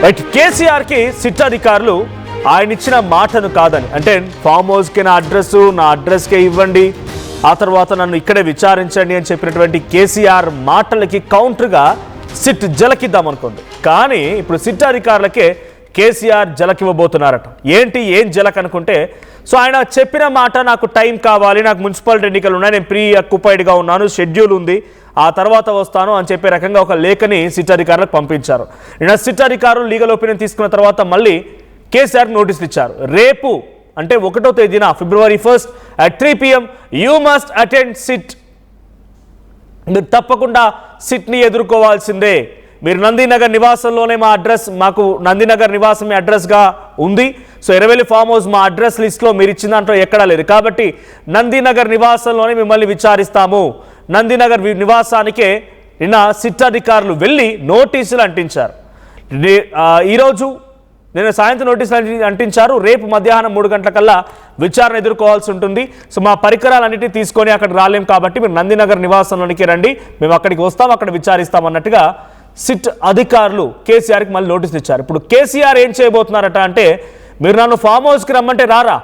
Right, కేసీఆర్కి SIT అధికారులు ఆయన ఇచ్చిన మాటను కాదని, అంటే ఫామ్ హౌస్కి నా అడ్రస్కే ఇవ్వండి, ఆ తర్వాత నన్ను ఇక్కడే విచారించండి అని చెప్పినటువంటి కేసీఆర్ మాటలకి కౌంటర్గా సిట్ జలకిద్దామనుకుంది. కానీ ఇప్పుడు సిట్ అధికారులకే కేసీఆర్ జలకివ్వబోతున్నారట. ఏం జలక్ అనుకుంటే, సో ఆయన చెప్పిన మాట నాకు టైం కావాలి, నాకు మున్సిపాలిటీ ఎన్నికలు ఉన్నాయి, నేను ప్రీ అక్యుపైడ్గా ఉన్నాను, షెడ్యూల్ ఉంది, ఆ తర్వాత వస్తాను అని చెప్పే రకంగా ఒక లేఖని సిట్ అధికారులకు పంపించారు. నిన్న సిట్ అధికారులు లీగల్ ఒపీనియన్ తీసుకున్న తర్వాత మళ్ళీ కేసీఆర్కి నోటీసులు ఇచ్చారు. రేపు అంటే 1వ తేదీన February 1st at 3 PM you must attend SIT. మీరు తప్పకుండా సిట్ని ఎదుర్కోవాల్సిందే. మీరు నందినగర్ నివాసంలోనే మా అడ్రస్, మాకు నందినగర్ నివాసం మీ అడ్రస్గా ఉంది. సో ఎర్రవెల్లి ఫామ్ హౌస్ మా అడ్రస్ లిస్ట్లో మీరు ఇచ్చిన దాంట్లో ఎక్కడా లేదు, కాబట్టి నందినగర్ నివాసంలోనే మిమ్మల్ని విచారిస్తాము. నందినగర్ నివాసానికే నిన్న సిట్ అధికారులు వెళ్ళి నోటీసులు అంటించారు. ఈరోజు నిన్న సాయంత్రం నోటీసులు అంటించారు. రేపు మధ్యాహ్నం 3 గంటలకల్లా విచారణ ఎదుర్కోవాల్సి ఉంటుంది. సో మా పరికరాలన్నిటినీ తీసుకొని అక్కడికి రాలేం, కాబట్టి మీరు నందినగర్ నివాసంలోనికి రండి, మేము అక్కడికి వస్తాం, అక్కడ విచారిస్తాం అన్నట్టుగా సిట్ అధికారులు కేసీఆర్కి మళ్ళీ నోటీసులు ఇచ్చారు. ఇప్పుడు కేసీఆర్ ఏం చేయబోతున్నారట అంటే, మీరు నన్ను ఫామ్ హౌస్కి రమ్మంటే రారా,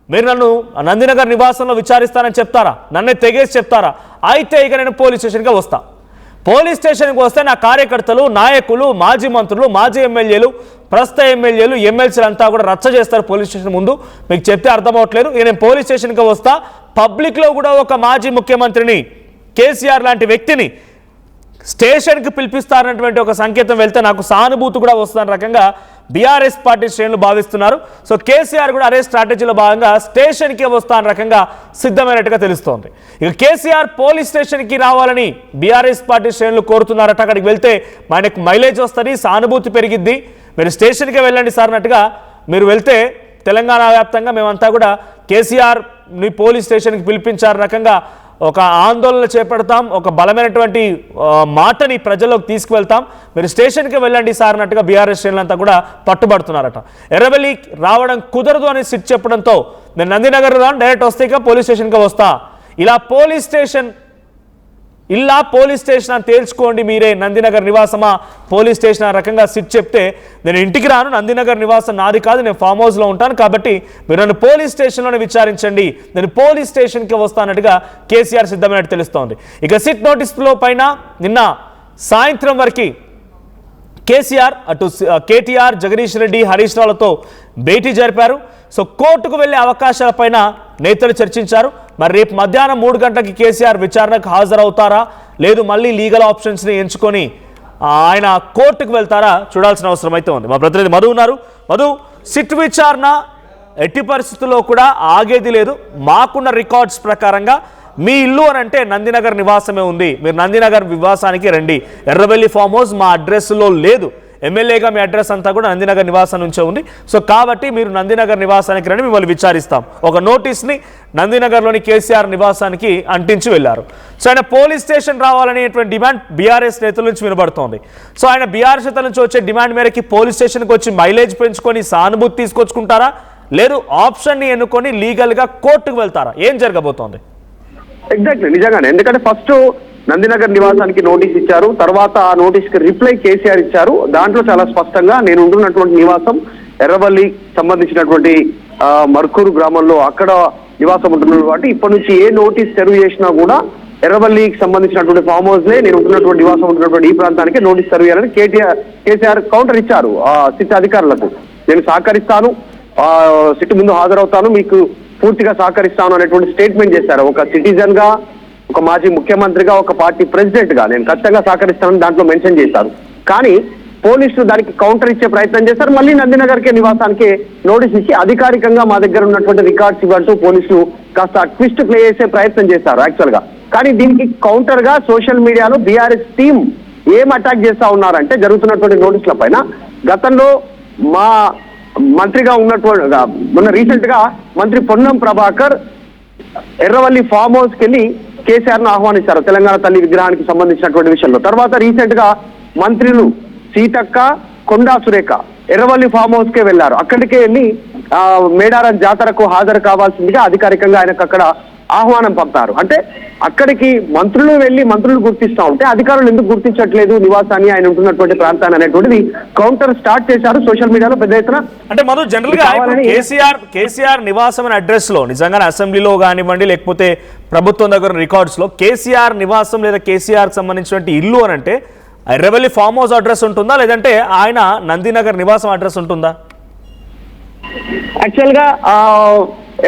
మీరు నన్ను నందినగర్ నివాసంలో విచారిస్తానని చెప్తారా, నన్నే తెగేసి చెప్తారా, అయితే ఇక నేను పోలీస్ స్టేషన్కి వస్తా. పోలీస్ స్టేషన్కి వస్తే నా కార్యకర్తలు, నాయకులు, మాజీ మంత్రులు, మాజీ ఎమ్మెల్యేలు, ప్రస్తుత ఎమ్మెల్యేలు, ఎమ్మెల్సీలు అంతా కూడా రచ్చ చేస్తారు పోలీస్ స్టేషన్ ముందు. మీకు చెప్తే అర్థమవట్లేదు. నేను పోలీస్ స్టేషన్కి వస్తా, పబ్లిక్లో కూడా ఒక మాజీ ముఖ్యమంత్రిని, కేసీఆర్ లాంటి వ్యక్తిని స్టేషన్కి పిలిపిస్తారన్నటువంటి ఒక సంకేతం వెళ్తే నాకు సానుభూతి కూడా వస్తున్న రకంగా బీఆర్ఎస్ పార్టీ శ్రేణులు భావిస్తున్నారు. సో కేసీఆర్ కూడా అదే స్ట్రాటజీలో భాగంగా స్టేషన్కి వస్తాన రకంగా సిద్ధమైనట్టుగా తెలుస్తోంది. ఇక కేసీఆర్ పోలీస్ స్టేషన్కి రావాలని బీఆర్ఎస్ పార్టీ శ్రేణులు కోరుతున్నారట. అక్కడికి వెళ్తే మనకు మైలేజ్ వస్తుంది, సానుభూతి పెరిగిద్ది, మీరు స్టేషన్కే వెళ్ళండి సార్ అన్నట్టుగా మీరు వెళ్తే తెలంగాణ వ్యాప్తంగా మేమంతా కూడా కేసీఆర్ని పోలీస్ స్టేషన్కి పిలిపించారు రకంగా ఒక ఆందోళన చేపడతాం, ఒక బలమైనటువంటి మాటని ప్రజల్లోకి తీసుకువెళ్తాం, మీరు స్టేషన్కి వెళ్ళండి సార్ అన్నట్టుగా బీఆర్ఎస్ శ్రేణులంతా కూడా పట్టుబడుతున్నారట. ఎర్రవెల్లి రావడం కుదరదు అని సిట్ చెప్పడంతో నేను నందినగర్ డైరెక్ట్ వస్తే ఇక పోలీస్ స్టేషన్కి వస్తా, ఇలా పోలీస్ స్టేషన్ అని తేల్చుకోండి మీరే, నందినగర్ నివాసమా పోలీస్ స్టేషన్ ఆ రకంగా సిట్ చెప్తే నేను ఇంటికి రాను, నందినగర్ నివాసం నాది కాదు, నేను ఫామ్ హౌస్లో ఉంటాను, కాబట్టి మీరు నన్ను పోలీస్ స్టేషన్లోనే విచారించండి, నేను పోలీస్ స్టేషన్కి వస్తానట్టుగా కేసీఆర్ సిద్ధమైనట్టు తెలుస్తోంది. ఇక సిట్ నోటీసులో పైన నిన్న సాయంత్రం వరకు కేసీఆర్ అటు కేటీఆర్, జగదీష్ రెడ్డి, హరీష్ రావులతో భేటీ జరిపారు. సో కోర్టుకు వెళ్లే అవకాశాలపైన నేతలు చర్చించారు. మరి రేపు మధ్యాహ్నం 3 గంటలకి కేసీఆర్ విచారణకు హాజరవుతారా, లేదు మళ్ళీ లీగల్ ఆప్షన్స్ని ఎంచుకొని ఆయన కోర్టుకు వెళ్తారా చూడాల్సిన అవసరం అయితే ఉంది. మా ప్రతినిధి మధు ఉన్నారు. మధు, సిట్ విచారణ ఎట్టి పరిస్థితుల్లో కూడా ఆగేది లేదు. మాకున్న రికార్డ్స్ ప్రకారంగా మీ ఇల్లు అని అంటే నందినగర్ నివాసమే ఉంది, మీరు నందినగర్ నివాసానికి రండి, ఎర్రవెల్లి ఫామ్ హౌస్ మా అడ్రస్లో లేదు, ఎమ్మెల్యేగా మీ అడ్రస్ అంతా కూడా నందినగర్ నివాసం నుంచే ఉంది, సో కాబట్టి మీరు నందినగర్ నివాసానికి రండి, మిమ్మల్ని విచారిస్తాం. ఒక నోటీస్ని నందినగర్లోని కేసీఆర్ నివాసానికి అంటించి వెళ్ళారు. సో ఆయన పోలీస్ స్టేషన్ రావాలనేటువంటి డిమాండ్ బీఆర్ఎస్ నేతల నుంచి వినబడుతోంది. సో ఆయన బీఆర్ఎస్ నేతల నుంచి వచ్చే డిమాండ్ మేరకి పోలీస్ స్టేషన్కి వచ్చి మైలేజ్ పెంచుకొని సానుభూతి తీసుకొచ్చుకుంటారా, లేదు ఆప్షన్ని ఎన్నుకొని లీగల్గా కోర్టుకు వెళ్తారా, ఏం జరగబోతోంది? ఎగ్జాక్ట్లీ, నిజంగానే. ఎందుకంటే ఫస్ట్ నందినగర్ నివాసానికి నోటీస్ ఇచ్చారు, తర్వాత ఆ నోటీస్ కి రిప్లై కేసీఆర్ ఇచ్చారు. దాంట్లో చాలా స్పష్టంగా నేను ఉంటున్నటువంటి నివాసం ఎర్రవల్లి సంబంధించినటువంటి మర్కూరు గ్రామంలో అక్కడ నివాసం ఉంటున్నారు, కాబట్టి ఇప్పటి నుంచి ఏ నోటీస్ సర్వ్ చేసినా కూడా ఎర్రవల్లికి సంబంధించినటువంటి ఫామ్ హౌస్ నేను ఉంటున్నటువంటి నివాసం ఉంటున్నటువంటి ఈ ప్రాంతానికి నోటీస్ సర్వ్ చేయాలని కేసీఆర్ కౌంటర్ ఇచ్చారు సిట్ అధికారులకు. నేను సహకరిస్తాను, సిట్ ముందు హాజరవుతాను, మీకు పూర్తిగా సహకరిస్తాను అనేటువంటి స్టేట్మెంట్ చేశారు. ఒక సిటిజన్ గా, ఒక మాజీ ముఖ్యమంత్రిగా, ఒక పార్టీ ప్రెసిడెంట్ గా నేను ఖచ్చితంగా సహకరిస్తానని దాంట్లో మెన్షన్ చేశారు. కానీ పోలీసులు దానికి కౌంటర్ ఇచ్చే ప్రయత్నం చేశారు. మళ్ళీ నందినగర్ కే నివాసానికి నోటీస్ ఇచ్చి అధికారికంగా మా దగ్గర ఉన్నటువంటి రికార్డ్స్ ఇవ్వంటూ పోలీసులు కాస్త ట్విస్ట్ ప్లే చేసే ప్రయత్నం చేశారు యాక్చువల్ గా. కానీ దీనికి కౌంటర్ గా సోషల్ మీడియాలో బీఆర్ఎస్ టీం ఏం అటాక్ చేస్తా ఉన్నారంటే, జరుగుతున్నటువంటి నోటీసుల పైన గతంలో మా మంత్రిగా ఉన్నటువంటి మొన్న రీసెంట్ గా మంత్రి పొన్నం ప్రభాకర్ ఎర్రవల్లి ఫామ్ హౌస్ కి వెళ్ళి కేసీఆర్ ను ఆహ్వానించారు తెలంగాణ తల్లి విగ్రహానికి సంబంధించినటువంటి విషయంలో. తర్వాత రీసెంట్ గా మంత్రులు సీతక్క, కొండా సురేఖ ఎర్రవల్లి ఫామ్ హౌస్ కే వెళ్లారు. అక్కడికే వెళ్ళి మేడారం జాతరకు హాజరు కావాల్సిందిగా అధికారికంగా ఆయనకు అక్కడ ఆహ్వానం పంపారు. అంటే అక్కడికి మంత్రులు వెళ్లి మంత్రులు గుర్తిస్తా ఉంటే అధికారులు ఎందుకు గుర్తించట్లేదు నివాసాన్ని, ఆయన ఉంటున్నటువంటి ప్రాంతాన్ని అనేటువంటిది కౌంటర్ స్టార్ట్ చేశారు సోషల్ మీడియాలో పెద్ద ఎత్తున. అంటే మధు, జనరల్ గా కేసీఆర్ నివాసం అనే అడ్రస్ లో నిజంగానే అసెంబ్లీలో కానివ్వండి లేకపోతే ప్రభుత్వం దగ్గర రికార్డ్స్ లో కేసీఆర్ నివాసం లేదా కేసీఆర్ సంబంధించినటువంటి ఇల్లు అని అంటే ఎర్రవెల్లి ఫామ్ హౌస్ అడ్రస్ ఉంటుందా, లేదంటే ఆయన నందినగర్ నివాసం అడ్రస్ ఉంటుందా? యాక్చువల్ గా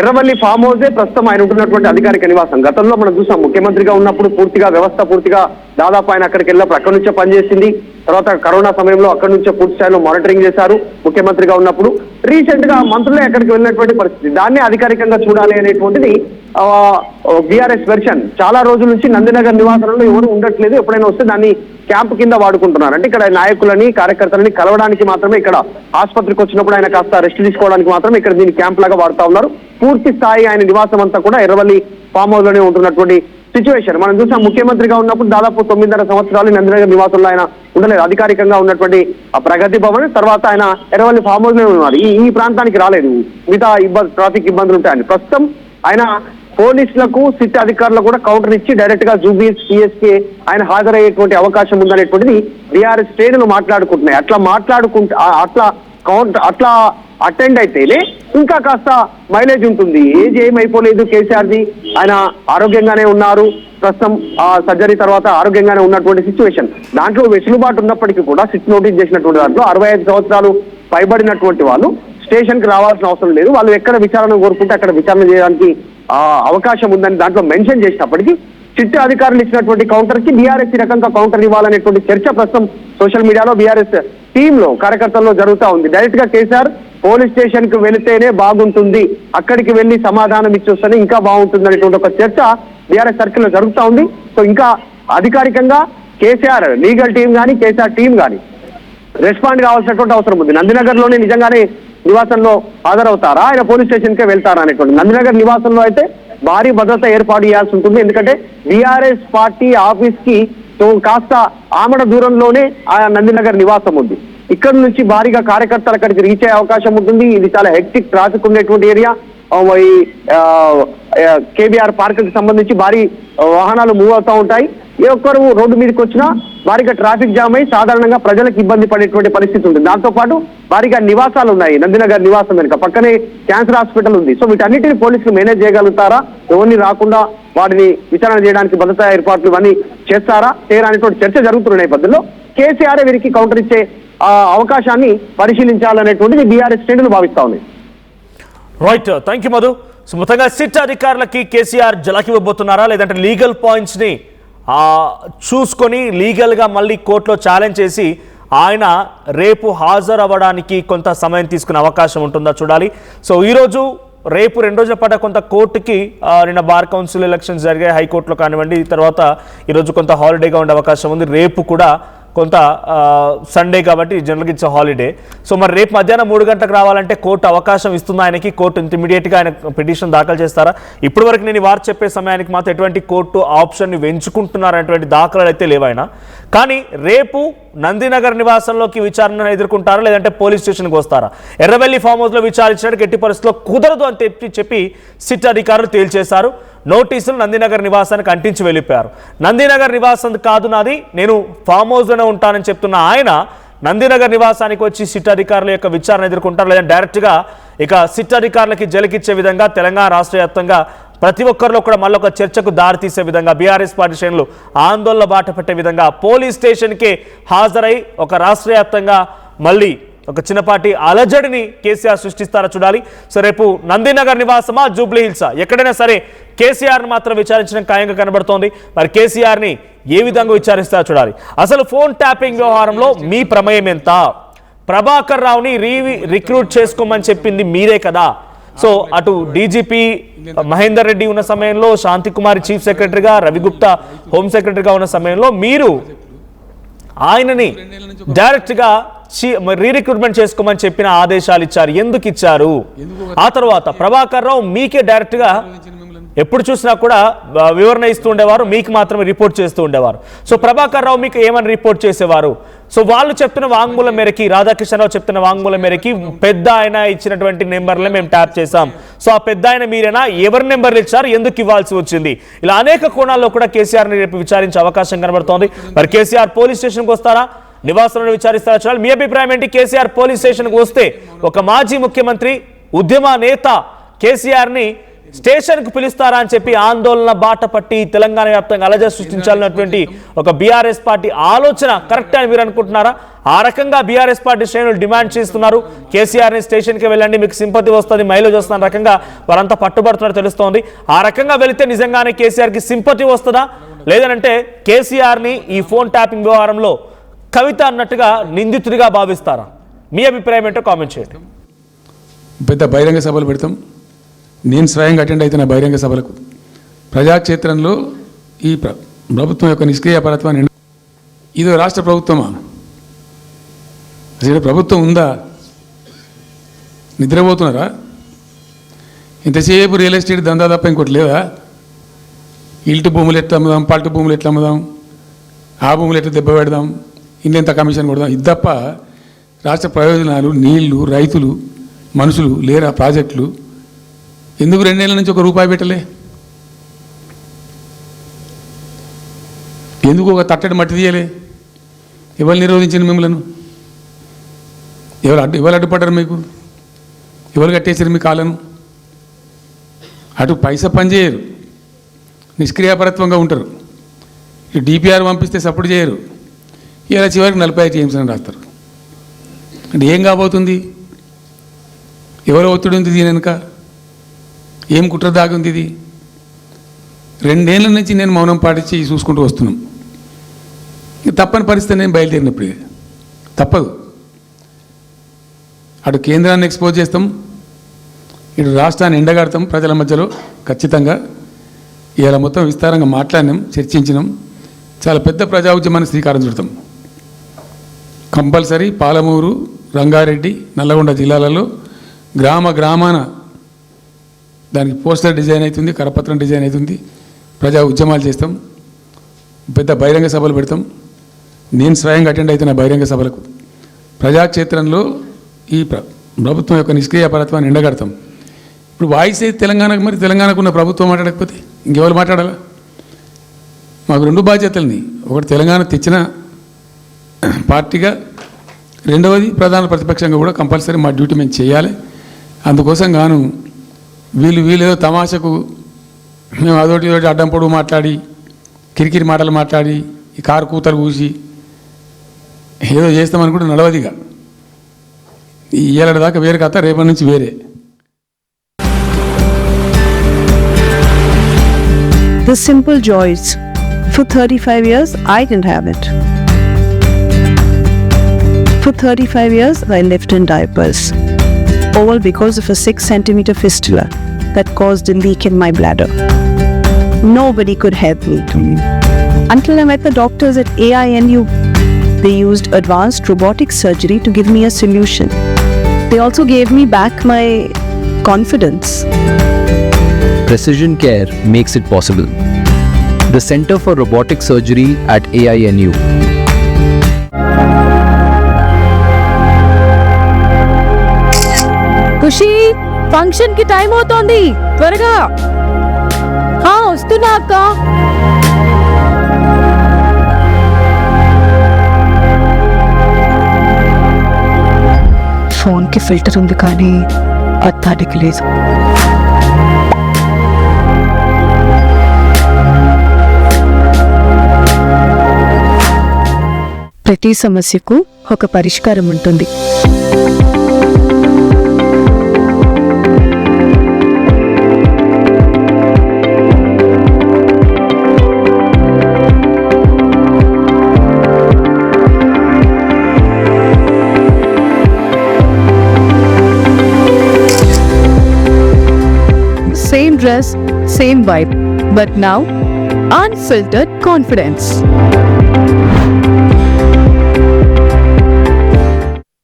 ఎర్రవల్లి ఫామ్ హౌసే ప్రస్తుతం ఆయన ఉంటున్నటువంటి అధికారిక నివాసం. గతంలో మనం చూసాం ముఖ్యమంత్రిగా ఉన్నప్పుడు వ్యవస్థ పూర్తిగా దాదాపు ఆయన అక్కడికి వెళ్ళినప్పుడు అక్కడి నుంచే పనిచేసింది. తర్వాత కరోనా సమయంలో అక్కడి నుంచే పూర్తి స్థాయిలో మానిటరింగ్ చేశారు ముఖ్యమంత్రిగా ఉన్నప్పుడు. రీసెంట్ గా మంత్రులే అక్కడికి వెళ్ళినటువంటి పరిస్థితి. దాన్ని అధికారికంగా చూడాలి అనేటువంటిది బీఆర్ఎస్ వెర్షన్. చాలా రోజుల నుంచి నందినగర్ నివాసంలో ఎవరు ఉండట్లేదు, ఎప్పుడైనా వస్తే దాన్ని క్యాంప్ కింద వాడుకుంటున్నారు. అంటే ఇక్కడ నాయకులని కార్యకర్తలని కలవడానికి మాత్రమే, ఇక్కడ ఆసుపత్రికి వచ్చినప్పుడు ఆయన కాస్త రెస్ట్ తీసుకోవడానికి మాత్రమే ఇక్కడ దీన్ని క్యాంప్ లాగా వాడుతా ఉన్నారు. పూర్తి స్థాయి ఆయన నివాసం అంతా కూడా ఎర్రవల్లి ఫామ్ హౌస్ లోనే ఉంటున్నటువంటి సిచ్యువేషన్ మనం చూసాం. ముఖ్యమంత్రిగా ఉన్నప్పుడు దాదాపు 9.5 సంవత్సరాలు నందినగర్ నివాసంలో ఆయన ఉండలేదు. అధికారికంగా ఉన్నటువంటి ప్రగతి భవన్ తర్వాత ఆయన ఎర్రవల్లి ఫామ్ హౌస్ లో ఉన్నారు. ఈ ప్రాంతానికి రాలేదు, మిగతా ట్రాఫిక్ ఇబ్బందులు ఉంటాయని. ప్రస్తుతం ఆయన పోలీసులకు సిట్ అధికారులకు కూడా కౌంటర్ ఇచ్చి డైరెక్ట్ గా జూబీఎస్ పిఎస్కే ఆయన హాజరయ్యేటువంటి అవకాశం ఉందనేటువంటిది బీఆర్ఎస్ శ్రేణులు మాట్లాడుకుంటున్నాయి. అట్లా అటెండ్ అయితేనే ఇంకా కాస్త మైలేజ్ ఉంటుంది. ఏజ్ ఏమైపోలేదు కేసీఆర్ది, ఆయన ఆరోగ్యంగానే ఉన్నారు. ప్రస్తుతం సర్జరీ తర్వాత ఆరోగ్యంగానే ఉన్నటువంటి సిచ్యువేషన్. దాంట్లో వెసులుబాటు ఉన్నప్పటికీ కూడా సిట్ నోటీస్ చేసినటువంటి దాంట్లో 65 సంవత్సరాలు పైబడినటువంటి వాళ్ళు స్టేషన్ కి రావాల్సిన అవసరం లేదు, వాళ్ళు ఎక్కడ విచారణ కోరుకుంటే అక్కడ విచారణ చేయడానికి అవకాశం ఉందని దాంట్లో మెన్షన్ చేసినప్పటికీ చిట్టు అధికారులు ఇచ్చినటువంటి కౌంటర్ కి బీఆర్ఎస్ ఈ రకంగా కౌంటర్ ఇవ్వాలనేటువంటి చర్చ ప్రస్తుతం సోషల్ మీడియాలో బీఆర్ఎస్ టీమ్ లో కార్యకర్తల్లో జరుగుతూ ఉంది. డైరెక్ట్ గా కేసీఆర్ పోలీస్ స్టేషన్ కి వెళితేనే బాగుంటుంది, అక్కడికి వెళ్లి సమాధానం ఇచ్చి వస్తేనే ఇంకా బాగుంటుంది అనేటువంటి ఒక చర్చ బీఆర్ఎస్ సర్కిల్ లో జరుగుతూ ఉంది. సో ఇంకా అధికారికంగా కేసీఆర్ లీగల్ టీం కానీ కేసీఆర్ టీం కానీ రెస్పాండ్ కావాల్సినటువంటి అవసరం ఉంది. నందినగర్ లోనే నిజంగానే నివాసంలో హాజరవుతారా, ఆయన పోలీస్ స్టేషన్ కే వెళ్తారా అనేటువంటి. నందినగర్ నివాసంలో అయితే భారీ భద్రత ఏర్పాటు చేయాల్సి ఉంటుంది. ఎందుకంటే బీఆర్ఎస్ పార్టీ ఆఫీస్ కి కాస్త ఆమడ దూరంలోనే ఆ నందినగర్ నివాసం ఉంది. ఇక్కడ నుంచి భారీగా కార్యకర్తలు అక్కడికి రీచ్ అయ్యే అవకాశం ఉంటుంది. ఇది చాలా హెక్టిక్ ట్రాఫిక్ ఉండేటువంటి ఏరియా. కేబీఆర్ పార్క్ కి సంబంధించి భారీ వాహనాలు మూవ్ అవుతూ ఉంటాయి. ఏ ఒక్కరు రోడ్డు మీదకి వచ్చినా భారీగా ట్రాఫిక్ జామ్ అయి సాధారణంగా ప్రజలకు ఇబ్బంది పడేటువంటి పరిస్థితి ఉంటుంది. దాంతో పాటు భారీగా నివాసాలు ఉన్నాయి. నందినగర్ నివాసం వెనుక పక్కనే క్యాన్సర్ హాస్పిటల్ ఉంది. సో వీటన్నిటిని పోలీసులు మేనేజ్ చేయగలుగుతారా, ఎవరిని రాకుండా వాటిని విచారణ చేయడానికి భద్రతా ఏర్పాట్లు ఇవన్నీ చేస్తారా చేయరా అనేటువంటి చర్చ జరుగుతున్న నేపథ్యంలో కేసీఆర్ వీరికి కౌంటర్ ఇచ్చే అవకాశాన్ని పరిశీలించాలనేటువంటిది బీఆర్ఎస్ శ్రేణులు భావిస్తా ఉన్నాయి. Right, thank you Madhu. So మొత్తంగా సిట్ అధికారులకి కేసీఆర్ జలకివ్వబోతున్నారా, లేదంటే లీగల్ పాయింట్స్ ని చూసుకొని లీగల్గా మళ్ళీ కోర్టులో ఛాలెంజ్ చేసి ఆయన రేపు హాజరు అవ్వడానికి కొంత సమయం తీసుకునే అవకాశం ఉంటుందా చూడాలి. సో ఈరోజు రేపు 2 రోజుల పాటు కొంత కోర్టుకి నిన్న బార్ కౌన్సిల్ ఎలక్షన్స్ జరిగాయి హైకోర్టులో కానివ్వండి. తర్వాత ఈరోజు కొంత హాలిడేగా ఉండే అవకాశం ఉంది. రేపు కూడా కొంత సండే కాబట్టి జనరల్గా ఇట్స్ హాలిడే. సో మరి రేపు మధ్యాహ్నం 3 గంటలకు రావాలంటే కోర్టు అవకాశం ఇస్తుందా ఆయనకి? కోర్టు ఇంటిమీడియట్గా ఆయన పిటిషన్ దాఖలు చేస్తారా? ఇప్పటి వరకు నేను వారు చెప్పే సమయానికి మాత్రం ఎటువంటి కోర్టు ఆప్షన్ని వెంచుకుంటున్నారనేటువంటి దాఖలాలు అయితే లేవైనా. కానీ రేపు నందినగర్ నివాసంలోకి విచారణ ఎదుర్కొంటారా, లేదంటే పోలీస్ స్టేషన్కి వస్తారా? ఎర్రవెల్లి ఫామ్ హౌస్లో విచారించడానికి ఎట్టి పరిస్థితుల్లో కుదరదు అని చెప్పి సిట్ అధికారులు తేల్చేశారు. నోటీసులు నందినగర్ నివాసానికి అంటించి వెళ్ళిపోయారు. నందినగర్ నివాసం కాదు నాది, నేను ఫామ్ హౌస్లోనే ఉంటానని చెప్తున్న ఆయన నందినగర్ నివాసానికి వచ్చి సిట్ అధికారుల యొక్క విచారణ ఎదుర్కొంటారు, లేదంటే డైరెక్ట్గా ఇక సిట్ అధికారులకి జలకిచ్చే విధంగా తెలంగాణ రాష్ట్ర వ్యాప్తంగా ప్రతి ఒక్కరిలో కూడా మళ్ళీ ఒక చర్చకు దారితీసే విధంగా బీఆర్ఎస్ పార్టీ శ్రేణులు ఆందోళన బాట పెట్టే విధంగా పోలీస్ స్టేషన్కి హాజరై ఒక రాష్ట్ర వ్యాప్తంగా మళ్ళీ ఒక చిన్నపాటి అలజడిని కేసీఆర్ సృష్టిస్తారా చూడాలి. సో రేపు నందినగర్ నివాసమా జూబ్లీ హిల్సా ఎక్కడైనా సరే కేసీఆర్ని మాత్రం విచారించడం ఖాయంగా కనబడుతోంది. మరి కేసీఆర్ని ఏ విధంగా విచారిస్తారో చూడాలి. అసలు ఫోన్ ట్యాపింగ్ వ్యవహారంలో మీ ప్రమేయం ఎంత? ప్రభాకర్ రావుని రిక్రూట్ చేసుకోమని చెప్పింది మీరే కదా. సో అటు డీజీపీ మహేందర్ రెడ్డి ఉన్న సమయంలో, శాంతికుమారి చీఫ్ సెక్రటరీగా, రవిగుప్తా హోమ్ సెక్రటరీగా ఉన్న సమయంలో మీరు ఆయనని డైరెక్ట్గా రీరిక్రూట్మెంట్ చేసుకోమని చెప్పిన ఆదేశాలు ఇచ్చారు. ఎందుకు ఇచ్చారు? ఆ తర్వాత ప్రభాకర్ రావు మీకే డైరెక్ట్గా ఎప్పుడు చూసినా కూడా వివరణ ఇస్తూ ఉండేవారు, మీకు మాత్రమే రిపోర్ట్ చేస్తూ ఉండేవారు. సో ప్రభాకర్ రావు మీకు ఏమని రిపోర్ట్ చేసేవారు? సో వాళ్ళు చెప్తున్న వాంగ్మూలం మేరకి, రాధాకృష్ణరావు చెప్తున్న వాంగ్మూలం మేరకి పెద్ద ఆయన ఇచ్చినటువంటి నెంబర్లే మేము ట్యాప్ చేశాం. సో ఆ పెద్ద ఆయన మీరేనా? ఎవరి నెంబర్లు ఇచ్చారు? ఎందుకు ఇవ్వాల్సి వచ్చింది? ఇలా అనేక కోణాల్లో కూడా కేసీఆర్ని రేపు విచారించే అవకాశం కనబడుతోంది. మరి కేసీఆర్ పోలీస్ స్టేషన్కి వస్తారా, నివాసంలో విచారిస్తారా చూడాలి. మీ అభిప్రాయం ఏంటి? కేసీఆర్ పోలీస్ స్టేషన్కి వస్తే ఒక మాజీ ముఖ్యమంత్రి, ఉద్యమ నేత కేసీఆర్ని స్టేషన్కు పిలుస్తారా అని చెప్పి ఆందోళన బాట పట్టి తెలంగాణ వ్యాప్తంగా అలజడి సృష్టించాలన్నటువంటి ఒక బీఆర్ఎస్ పార్టీ ఆలోచన కరెక్ట్ అని మీరు అనుకుంటున్నారా? ఆ రకంగా బీఆర్ఎస్ పార్టీ శ్రేణులు డిమాండ్ చేస్తున్నారు, కేసీఆర్ని స్టేషన్కి వెళ్ళండి, మీకు సింపతి వస్తుంది, మైలేజ్ వస్తున్న రకంగా వారంతా పట్టుబడుతున్నారు తెలుస్తోంది. ఆ రకంగా వెళితే నిజంగానే కేసీఆర్కి సింపతి వస్తుందా, లేదనంటే కేసీఆర్ని ఈ ఫోన్ ట్యాపింగ్ వ్యవహారంలో కవిత అన్నట్టుగా నిందితుడిగా భావిస్తారా? మీ అభిప్రాయం ఏంటో కామెంట్ చేయండి. పెద్ద బహిరంగ సభలు పెడతాం, నేను స్వయంగా అటెండ్ అవుతున్న బహిరంగ సభలకు. ప్రజాక్షేత్రంలో ఈ ప్రభుత్వం యొక్క నిష్క్రియాపరత్వాన్ని, ఇది రాష్ట్ర ప్రభుత్వమా? అసలు ప్రభుత్వం ఉందా? నిద్రపోతున్నారా? ఇంతసేపు రియల్ ఎస్టేట్ దందా తప్ప ఇంకోటి లేదా? ఇల్టు భూములు ఎట్లా అమ్ముదాం, పల్టు భూములు ఎట్లా అమ్ముదాం, ఆ భూములు ఎట్లా దెబ్బ పెడదాం, ఇంత కమిషన్ కొడదాం, ఇది తప్ప రాష్ట్ర ప్రయోజనాలు, నీళ్లు, రైతులు, మనుషులు లేరా? ప్రాజెక్టులు ఎందుకు 2 ఏళ్ళ నుంచి ₹1 పెట్టలే? ఎందుకు ఒక తట్టడి మట్టి తీయలే? ఎవరు నిరోధించిన మిమ్మల్ని? ఎవరు అడ్డుపడ్డారు మీకు? ఎవరు కట్టేసారు మీ కాలను? అటు పైసా పనిచేయరు, నిష్క్రియాపరత్వంగా ఉంటారు. ఈ డిపిఆర్ పంపిస్తే సపోర్ట్ చేయరు. ఇలా చివరికి 45 టీఎంసీ అని రాస్తారు. అంటే ఏం కాబోతుంది? ఎవరు ఒత్తిడి ఉంది దీని వెనుక? ఏం కుట్ర దాగుంది? ఇది 2 ఏళ్ళ నుంచి నేను మౌనం పాటించి చూసుకుంటూ వస్తున్నాం. తప్పని పరిస్థితి నేను బయలుదేరినప్పుడే తప్పదు. అటు కేంద్రాన్ని ఎక్స్పోజ్ చేస్తాం, ఇటు రాష్ట్రాన్ని ఎండగడతాం ప్రజల మధ్యలో ఖచ్చితంగా. ఇలా మొత్తం విస్తారంగా మాట్లాడినాం, చర్చించినాం, చాలా పెద్ద ప్రజా ఉద్యమాన్ని శ్రీకారం చుడతాం. కంపల్సరీ పాలమూరు, రంగారెడ్డి, నల్లగొండ జిల్లాలలో గ్రామాన దానికి పోస్టర్ డిజైన్ అవుతుంది, కరపత్రం డిజైన్ అవుతుంది, ప్రజా ఉద్యమాలు చేస్తాం, పెద్ద బహిరంగ సభలు పెడతాం. నేను స్వయంగా అటెండ్ అవుతున్న బహిరంగ సభలకు. ప్రజాక్షేత్రంలో ఈ ప్రభుత్వం యొక్క నిష్క్రియాపరత్వాన్ని ఎండగడతాం. ఇప్పుడు వాయిస్ అయితే తెలంగాణకు, మరి తెలంగాణకు ఉన్న ప్రభుత్వం మాట్లాడకపోతే ఇంకెవరు మాట్లాడాలా? మాకు 2 బాధ్యతల్ని, ఒకటి తెలంగాణ తెచ్చిన పార్టీగా, రెండవది ప్రధాన ప్రతిపక్షంగా కూడా కంపల్సరీ మా డ్యూటీ మేము చేయాలి. అందుకోసం గాను వీళ్ళు ఏదో తమాషకు మేము అదొకటి ఇదొకటి అడ్డం పొడుగు మాట్లాడి, కిరికిరి మాటలు మాట్లాడి, ఈ కారు కూతలు కూసి ఏదో చేస్తామని కూడా నడవదిగా. ఈ ఏడాది దాకా వేరే కథ, రేపటి నుంచి వేరే. The simple joys. For 35 years, I didn't have it. For 35 years, I lived in diapers. All because of a 6-centimeter fistula that caused a leak in my bladder. Nobody could help me. Until I met the doctors at AINU. They used advanced robotic surgery to give me a solution. They also gave me back my confidence. Precision care makes it possible. The Center for Robotic Surgery at AINU. Khushi, function కి time అవుతోంది, త్వరగా. వస్తున్నా అక్క. Phone కి filter ఉంది కానీ అత్తాడికి లేదు. ప్రతి సమస్యకు ఒక పరిష్కారం ఉంటుంది. Same dress, same vibe, but now unfiltered confidence.